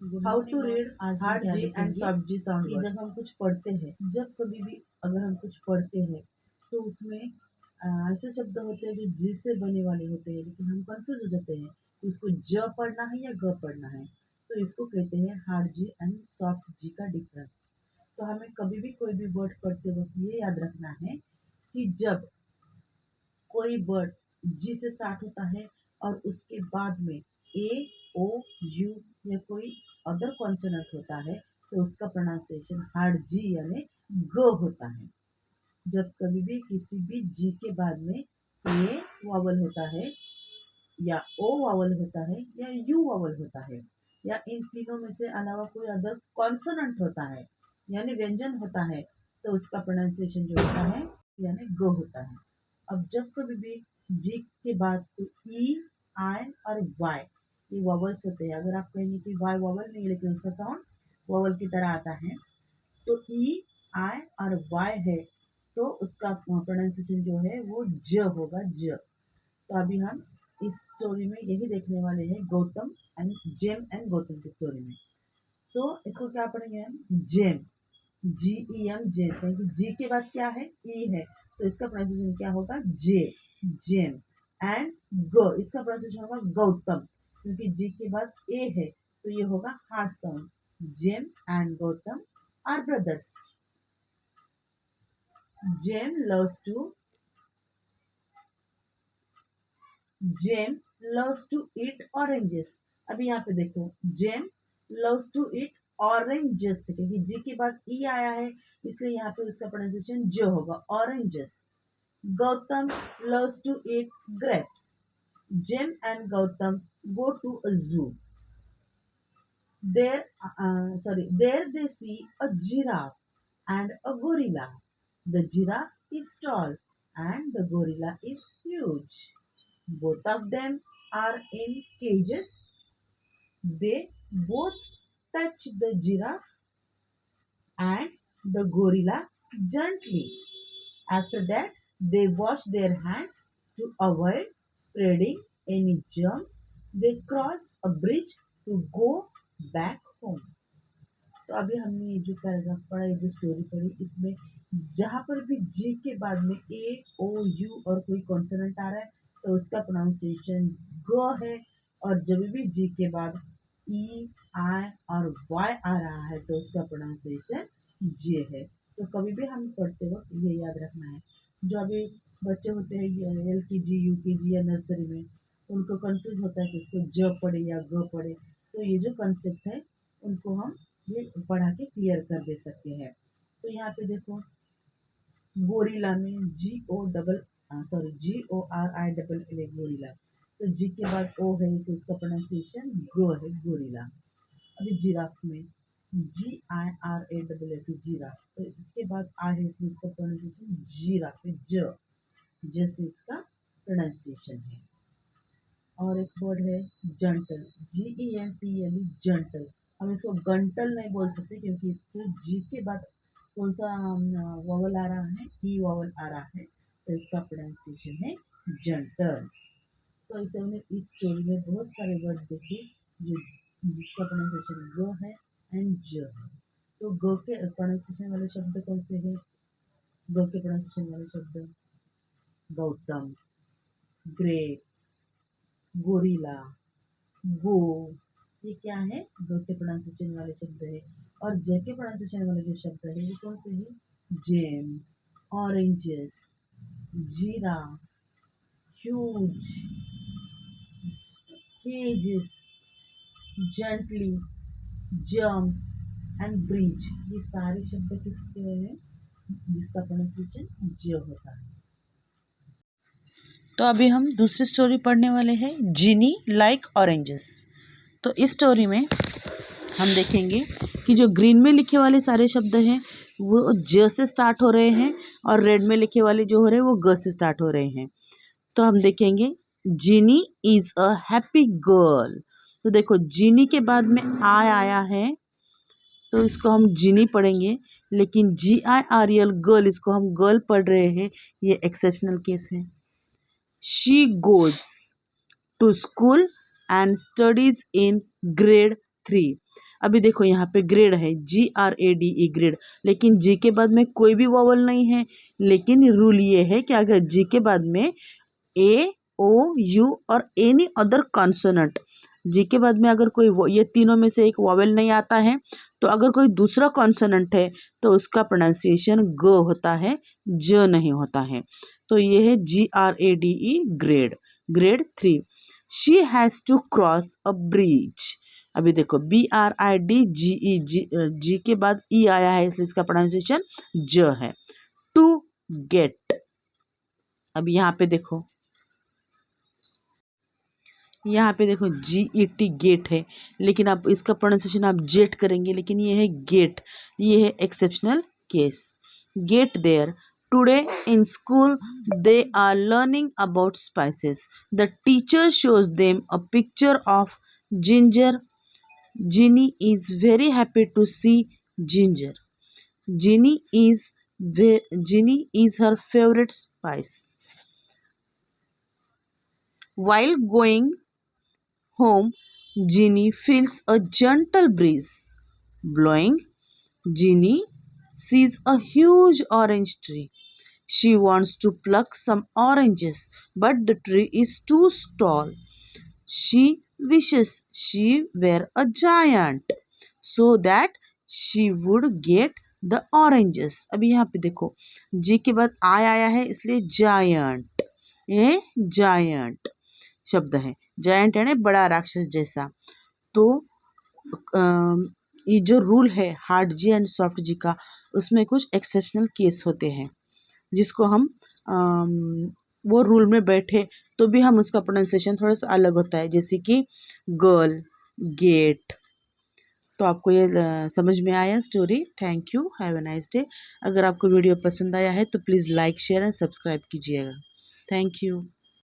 How to read आज हम hard क्या जी एंड देखेंगे सॉफ्ट जी साउंड कि वर्ड्स। जब हम कुछ पढ़ते हैं, जब कभी भी अगर हम कुछ पढ़ते हैं तो उसमें ऐसे शब्द होते हैं जो जी से बने वाले होते हैं, लेकिन हम कंफ्यूज हो जाते हैं कि उसको ज पढ़ना है या ग पढ़ना है। तो इसको कहते हैं हार्ड जी एंड सॉफ्ट जी का डिफरेंस। तो हमें कभी भी कोई भी वर्ड पढ़ते वक्त ये याद रखना है कि जब कोई वर्ड जी से स्टार्ट होता है और उसके बाद में ए, ओ, यू या कोई अदर कॉन्सोनेंट होता है तो उसका प्रोनाउंसिएशन हार्ड जी यानी ग होता है। जब कभी भी किसी भी जी के बाद में ए वावल होता है या ओ वावल होता है या यू वावल होता है या इन तीनों में से अलावा कोई अदर कॉन्सोनेंट होता है यानी व्यंजन होता है, तो उसका प्रोनाउंसिएशन जो होता है यानी ग होता है। अब जब कभी भी जी के बाद ई, आई और वाई ये वॉवल्स होते हैं। अगर आप कहेंगे कि वाई वॉवल नहीं है लेकिन उसका साउंड वॉवल की तरह आता है, तो ई, आई और वाई है तो उसका प्रोनाउंसिएशन जो है वो ज होगा, ज। तो अभी हम इस स्टोरी में यही देखने वाले हैं, Gautam and Gem and Gautam की स्टोरी में। तो इसको क्या पढ़ेंगे हम? Gem, G E M, J. क्योंकि जी के बाद क्या है? ई है, तो इसका प्रोनाउंसिएशन क्या होगा? जे, जेम। एंड ग, इसका प्रोनाउंसिएशन होगा गौतम, क्योंकि जी के बाद ए है तो ये होगा hard sound. Gem and Gautam are brothers. Gem loves to Gem loves to eat oranges। अभी यहाँ पे देखो, Gem loves to eat oranges, क्योंकि जी के बाद ई आया है इसलिए यहाँ पे उसका प्रोनाउंसिएशन जो होगा, oranges। Gautam loves to eat grapes। Gem and Gautam go to a zoo। There they see a giraffe and a gorilla. The giraffe is tall and the gorilla is huge. Both of them are in cages. They both touch the giraffe and the gorilla gently. After that, they wash their hands to avoid spreading any germs. They cross a bridge to go back home। तो अभी हमने ये जो paragraph पढ़ा, ये जो story पढ़ी, इसमें जहां पर भी जी के बाद में ए, ओ, यू और कोई कॉन्सोनेंट आ रहा है तो उसका प्रोनाउंसिएशन ग है, और जब भी जी के बाद ई, आई और वाई आ रहा है तो उसका प्रोनाउंसिएशन जे है। तो कभी भी हम पढ़ते वक्त ये याद रखना है। जो अभी बच्चे होते हैं LKG, UKG या नर्सरी में, उनको कंफ्यूज होता है कि उसको ज पढ़े या ग पढ़े, तो ये जो कंसेप्ट है उनको हम ये पढ़ा के क्लियर कर दे सकते हैं। तो यहाँ पे देखो, गोरिल्ला में GORI गोरिल्ला, तो जी के बाद ओ है तो इसका प्रोनाउंसिएशन गो है, गोरिल्ला। अभी जिराफ में GIRAFF जिराफ, तो इसके बाद आ है इसमें इसका प्रोनाउंसिएशन जिराफ है, ज, जैसे इसका प्रोनाउंसिएशन है। और एक वर्ड है जंटल, GENTL, जंटल। हम इसको गंटल नहीं बोल सकते क्योंकि इसके जी के बाद कौन सा वॉवल आ रहा है? ई वॉवल आ रहा है, तो इसका प्रोनाउंसिएशन है जंटल। तो ऐसे हमने इस स्टोरी में बहुत सारे वर्ड देखे जो जिसका प्रोनाउंसिएशन ग है एंड ज है। तो ग के प्रोनाउंसिएशन वाले शब्द कौन से हैं? ग के प्रोनाउंसिएशन वाले शब्द गौतम, ग्रेप्स, गोरिल्ला, गो, ये क्या है? ग के प्रोनाउंसिएशन वाले शब्द है। और ज के प्रोनाउंसिएशन वाले जो शब्द है वो कौन से हैं? जेम, ऑरेंजेस, जीरा, huge, cages, gently, germs and bridge. ये सारे शब्द किसके हैं? जिसका प्रोनाउंसिएशन ज होता है। तो अभी हम दूसरी स्टोरी पढ़ने वाले हैं, जीनी लाइक ऑरेंजेस। तो इस स्टोरी में हम देखेंगे कि जो ग्रीन में लिखे वाले सारे शब्द हैं वो ज से स्टार्ट हो रहे हैं और रेड में लिखे वाले जो हो रहे हैं वो ग से स्टार्ट हो रहे हैं। तो हम देखेंगे, जीनी इज अ हैप्पी गर्ल। तो देखो, जीनी के बाद में आई आया है तो इसको हम जीनी पढ़ेंगे, लेकिन GIRL गर्ल, इसको हम गर्ल पढ़ रहे हैं, ये एक्सेप्शनल केस है। She goes to school and studies in grade 3। अभी देखो यहाँ पे ग्रेड है, GRADE ग्रेड, लेकिन जी के बाद में कोई भी वॉवल नहीं है। लेकिन रूल ये है कि अगर जी के बाद में ए, ओ, यू और एनी अदर कॉन्सोनेंट, जी के बाद में अगर कोई ये तीनों में से एक वॉवेल नहीं आता है, तो अगर कोई दूसरा कॉन्सोनेंट है तो उसका प्रोनाउंसिएशन ग होता है, ज नहीं होता है। तो ये है GRADE grade, grade 3। She has to cross a bridge. अभी देखो BRIDGE, जी के बाद ई आया है इसलिए इसका प्रोनाउंसिएशन ज है। टू गेट, अब यहाँ पे देखो GET गेट है, लेकिन आप इसका प्रोनाउंसिएशन आप जेट करेंगे, लेकिन ये है गेट, ये है exceptional case. Get there, today in school they are learning about spices, the teacher shows them a picture of ginger, Ginny is very happy to see ginger. Ginny is her favorite spice. While going home, Ginny feels a gentle breeze blowing. Ginny sees a huge orange tree. She wants to pluck some oranges, but the tree is too tall. She wishes she were a giant so that she would get the oranges. अभी यहाँ पे देखो जी के बाद आय आया है इसलिए giant, ये जायंट शब्द है। जायंट यानी बड़ा राक्षस जैसा। तो ये जो रूल है हार्ड जी एंड सॉफ्ट जी का, उसमें कुछ एक्सेप्शनल केस होते हैं जिसको हम वो रूल में बैठे तो भी हम उसका प्रोनाउंसिएशन थोड़ा सा अलग होता है, जैसे कि गर्ल, गेट। तो आपको ये समझ में आया story. Thank you, have a nice day. अगर आपको वीडियो पसंद आया है तो please like, share and subscribe कीजिएगा। Thank you.